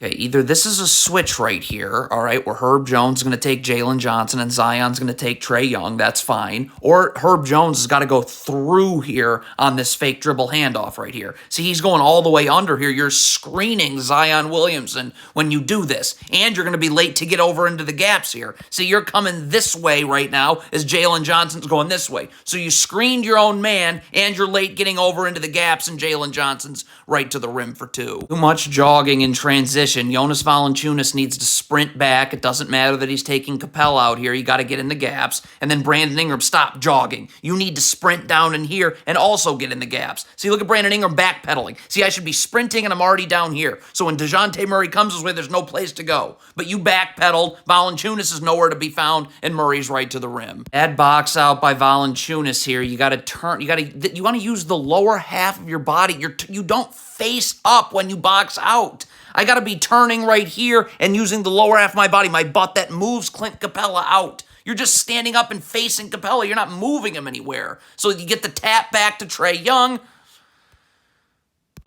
Okay, either this is a switch right here, all right, where Herb Jones is going to take Jalen Johnson and Zion's going to take Trae Young. That's fine. Or Herb Jones has got to go through here on this fake dribble handoff right here. See, he's going all the way under here. You're screening Zion Williamson when you do this. And you're going to be late to get over into the gaps here. See, you're coming this way right now as Jalen Johnson's going this way. So you screened your own man, and you're late getting over into the gaps, and Jalen Johnson's right to the rim for two. Too much jogging in transition. Jonas Valanciunas needs to sprint back. It doesn't matter that he's taking Capella out here. You got to get in the gaps. And then Brandon Ingram, stop jogging. You need to sprint down in here and also get in the gaps. See, look at Brandon Ingram backpedaling. See, I should be sprinting and I'm already down here. So when DeJounte Murray comes his way, there's no place to go. But you backpedaled. Valanciunas is nowhere to be found, and Murray's right to the rim. Bad box out by Valanciunas here. You got to turn. You want to use the lower half of your body. You don't face up when you box out. I got to be turning right here and using the lower half of my body, my butt that moves Clint Capella out. You're just standing up and facing Capella. You're not moving him anywhere. So you get the tap back to Trae Young.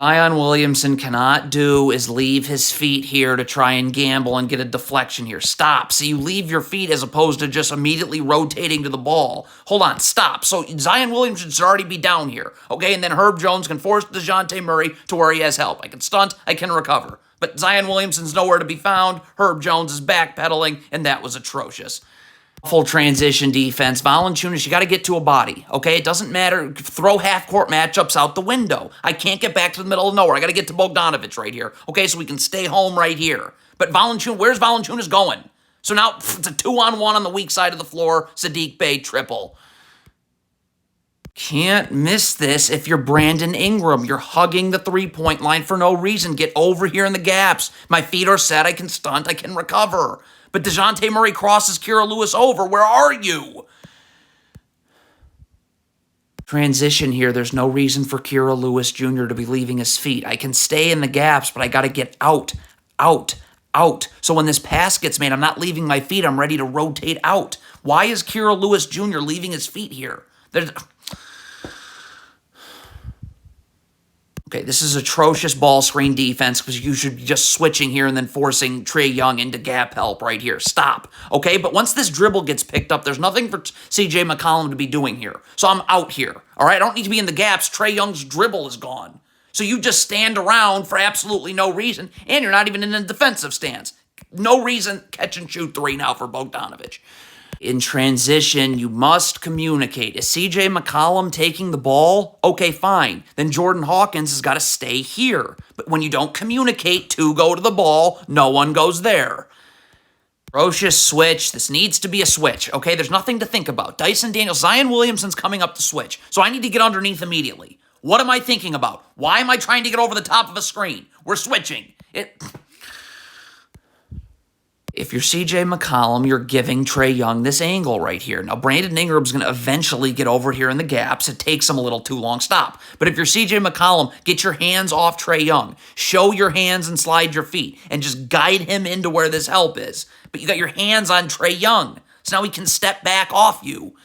Zion Williamson cannot do is leave his feet here to try and gamble and get a deflection here. Stop. So you leave your feet as opposed to just immediately rotating to the ball. Hold on. Stop. So Zion Williamson should already be down here. Okay, and then Herb Jones can force DeJounte Murray to where he has help. I can stunt. I can recover. But Zion Williamson's nowhere to be found. Herb Jones is backpedaling, and that was atrocious. Full transition defense. Valanciunas, you got to get to a body, okay? It doesn't matter. Throw half-court matchups out the window. I can't get back to the middle of nowhere. I got to get to Bogdanovich right here, okay? So we can stay home right here. But Valanciunas, where's Valanciunas going? So now it's a 2-on-1 on the weak side of the floor. Sadiq Bey triple. Can't miss this if you're Brandon Ingram. You're hugging the three-point line for no reason. Get over here in the gaps. My feet are set. I can stunt. I can recover. But DeJounte Murray crosses Kira Lewis over. Where are you? Transition here. There's no reason for Kira Lewis Jr. to be leaving his feet. I can stay in the gaps, but I got to get out. So when this pass gets made, I'm not leaving my feet. I'm ready to rotate out. Why is Kira Lewis Jr. leaving his feet here? Okay, this is atrocious ball screen defense because you should be just switching here and then forcing Trae Young into gap help right here. Stop. Okay, but once this dribble gets picked up, there's nothing for CJ McCollum to be doing here. So I'm out here. All right, I don't need to be in the gaps. Trae Young's dribble is gone. So you just stand around for absolutely no reason, and you're not even in a defensive stance. No reason. Catch and shoot three now for Bogdanovich. In transition, you must communicate. Is CJ McCollum taking the ball? Okay, fine. Then Jordan Hawkins has got to stay here. But when you don't communicate, two go to the ball, no one goes there. Atrocious switch. This needs to be a switch, okay? There's nothing to think about. Dyson Daniels, Zion Williamson's coming up to switch, so I need to get underneath immediately. What am I thinking about? Why am I trying to get over the top of a screen? We're switching. If you're CJ McCollum, you're giving Trae Young this angle right here. Now, Brandon Ingram's going to eventually get over here in the gaps. It takes him a little too long. Stop. But if you're CJ McCollum, get your hands off Trae Young. Show your hands and slide your feet and just guide him into where this help is. But you got your hands on Trae Young, so now he can step back off you.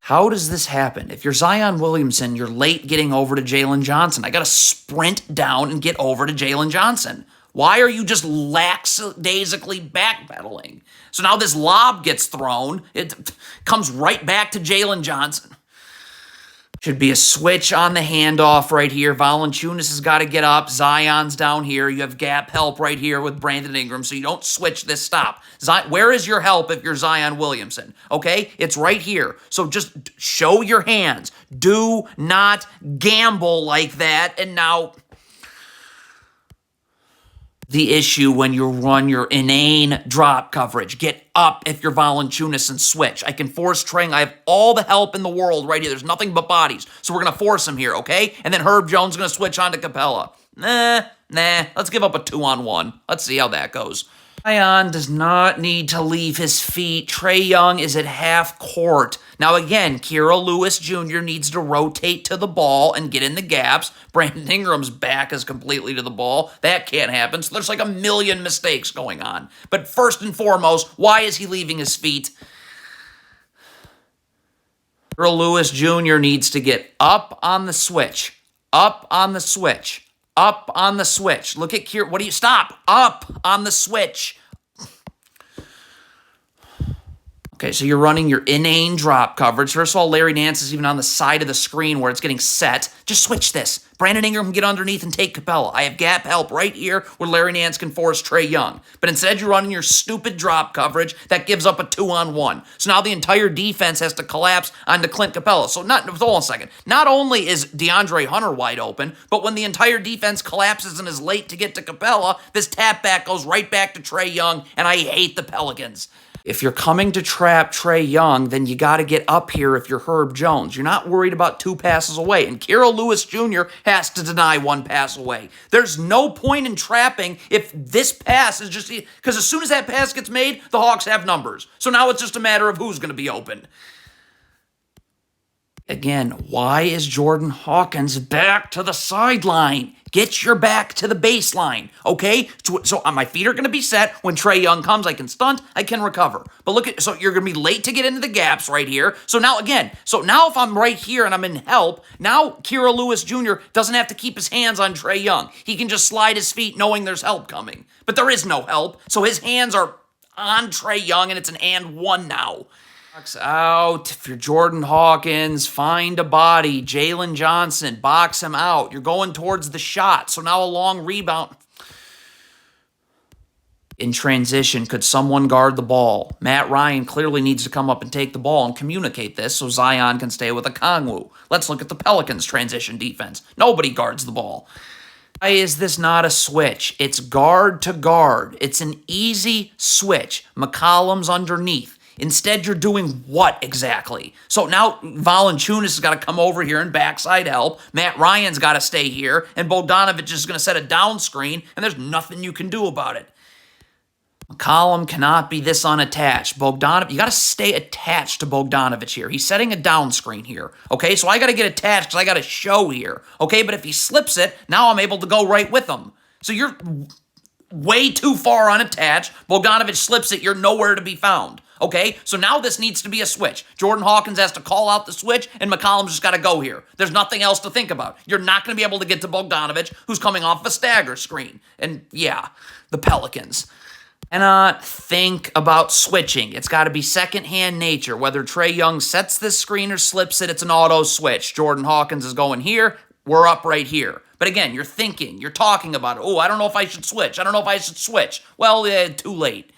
How does this happen? If you're Zion Williamson, you're late getting over to Jalen Johnson. I got to sprint down and get over to Jalen Johnson. Why are you just lackadaisically backpedaling? So now this lob gets thrown. It comes right back to Jalen Johnson. Should be a switch on the handoff right here. Valanciunas has got to get up. Zion's down here. You have gap help right here with Brandon Ingram, so you don't switch this. Stop. Where is your help if you're Zion Williamson? Okay? It's right here. So just show your hands. Do not gamble like that. And now the issue when you run your inane drop coverage. Get up if you're Valanciunas and switch. I can force Trae. I have all the help in the world right here. There's nothing but bodies. So we're going to force him here, okay? And then Herb Jones is going to switch on to Capella. Nah. Let's give up a 2-on-1. Let's see how that goes. Zion does not need to leave his feet. Trae Young is at half court. Now again, Kira Lewis Jr. needs to rotate to the ball and get in the gaps. Brandon Ingram's back is completely to the ball. That can't happen. So there's like a million mistakes going on. But first and foremost, why is he leaving his feet? Kira Lewis Jr. needs to get up on the switch. Up on the switch. Up on the switch. Look at Kira. What do you stop? Up on the switch. Okay, so you're running your inane drop coverage. First of all, Larry Nance is even on the side of the screen where it's getting set. Just switch this. Brandon Ingram can get underneath and take Capella. I have gap help right here where Larry Nance can force Trae Young. But instead, you're running your stupid drop coverage that gives up a 2-on-1. So now the entire defense has to collapse onto Clint Capella. So hold on a second. Not only is DeAndre Hunter wide open, but when the entire defense collapses and is late to get to Capella, this tap back goes right back to Trae Young, and I hate the Pelicans. If you're coming to trap Trae Young, then you got to get up here if you're Herb Jones. You're not worried about 2 passes away. And Kira Lewis Jr. has to deny 1 pass away. There's no point in trapping if this pass is just... Because as soon as that pass gets made, the Hawks have numbers. So now it's just a matter of who's going to be open. Again, why is Jordan Hawkins back to the sideline? Get your back to the baseline, okay? So my feet are going to be set. When Trae Young comes, I can stunt, I can recover. But look at, so you're going to be late to get into the gaps right here. So now again, if I'm right here and I'm in help, now Kira Lewis Jr. doesn't have to keep his hands on Trae Young. He can just slide his feet knowing there's help coming. But there is no help, so his hands are on Trae Young, and it's an and 1 now. Box out. If you're Jordan Hawkins, find a body. Jalen Johnson, box him out. You're going towards the shot. So now a long rebound. In transition, could someone guard the ball? Matt Ryan clearly needs to come up and take the ball and communicate this so Zion can stay with Okongwu. Let's look at the Pelicans' transition defense. Nobody guards the ball. Why is this not a switch? It's guard to guard. It's an easy switch. McCollum's underneath. Instead, you're doing what exactly? So now Valanciunas has got to come over here and backside help. Matt Ryan's got to stay here. And Bogdanovich is going to set a down screen, and there's nothing you can do about it. McCollum cannot be this unattached. Bogdanovich, you got to stay attached to Bogdanovich here. He's setting a down screen here. Okay, so I got to get attached because I got to show here. Okay, but if he slips it, now I'm able to go right with him. So you're way too far unattached. Bogdanovich slips it, you're nowhere to be found. Okay, so now this needs to be a switch. Jordan Hawkins has to call out the switch, and McCollum's just got to go here. There's nothing else to think about. You're not going to be able to get to Bogdanovich, who's coming off a stagger screen. And yeah, the Pelicans. Cannot think about switching. It's got to be second-hand nature. Whether Trae Young sets this screen or slips it, it's an auto switch. Jordan Hawkins is going here. We're up right here. But again, you're thinking, you're talking about it. Oh, I don't know if I should switch. I don't know if I should switch. Well, too late.